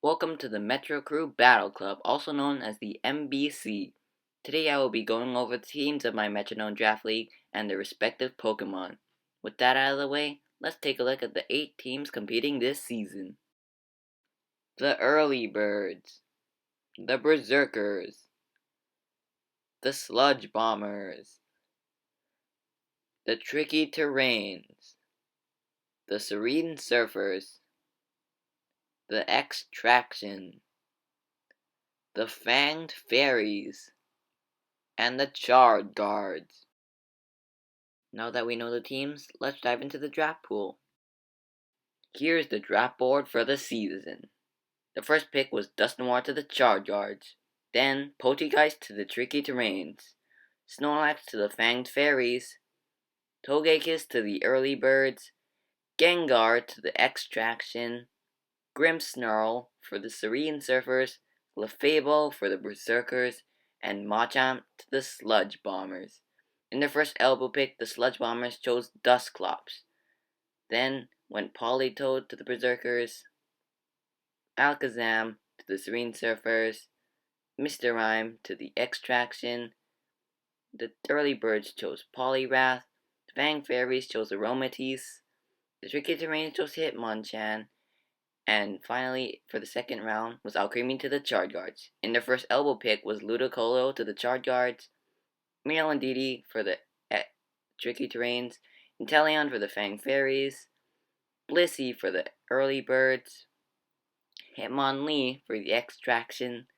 Welcome to the Metrocrew Battle Club, also known as the MBC. Today I will be going over the teams of my Metronome Draft League and their respective Pokemon. With that out of the way, let's take a look at the 8 teams competing this season. The Early Birds, the Berserkers, the Sludge Bombers, the Tricky Terrains, the Serene Surfers, the Extraction, the Fanged Fairies, and the Charred Guards. Now that we know the teams, let's dive into the draft pool. Here's the draft board for the season. The first pick was Dusknoir to the Charred Guards, then Poltergeist to the Tricky Terrains, Snorlax to the Fanged Fairies, Togekiss to the Early Birds, Gengar to the Extraction, Grimmsnarl for the Serene Surfers, Clefable for the Berserkers, and Machamp to the Sludge Bombers. In their first elbow pick, the Sludge Bombers chose Dusclops. Then went Politoed to the Berserkers, Alakazam to the Serene Surfers, Mr. Rime to the Extraction. The Early Birds chose Poliwrath, the Fang Fairies chose Aromatisse, the Tricky Terrain chose Hitmonchan, and finally, for the second round, was Alcremie to the Charred Guards. In their first elbow pick was Ludicolo to the Charred Guards, Meowendidi for the Tricky Terrains, Inteleon for the Fang Fairies, Blissey for the Early Birds, Hitmonlee for the Extraction,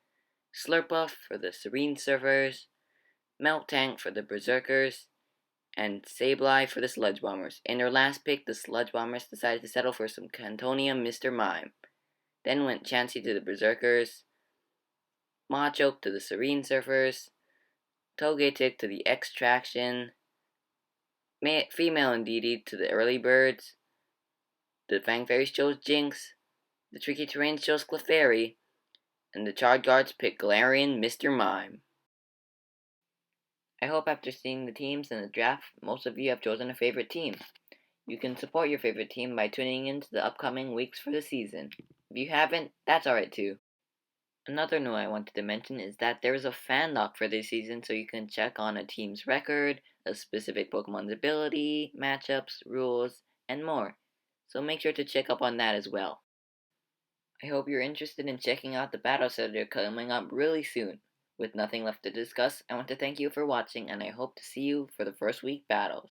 Slurpuff for the Serene Surfers, Meltank for the Berserkers, and Sableye for the Sludge Bombers. In their last pick, the Sludge Bombers decided to settle for some Cantonium Mr. Mime. Then went Chansey to the Berserkers, Machoke to the Serene Surfers, Togetic to the Extraction, Female Indeedee to the Early Birds, the Fang Fairies chose Jinx, the Tricky Terrains chose Clefairy, and the Charred Guards picked Galarian Mr. Mime. I hope after seeing the teams in the draft, most of you have chosen a favorite team. You can support your favorite team by tuning into the upcoming weeks for the season. If you haven't, that's alright too. Another note I wanted to mention is that there is a fan lock for this season, so you can check on a team's record, a specific Pokemon's ability, matchups, rules, and more. So make sure to check up on that as well. I hope you're interested in checking out the battles that are coming up really soon. With nothing left to discuss, I want to thank you for watching, and I hope to see you for the first week battles.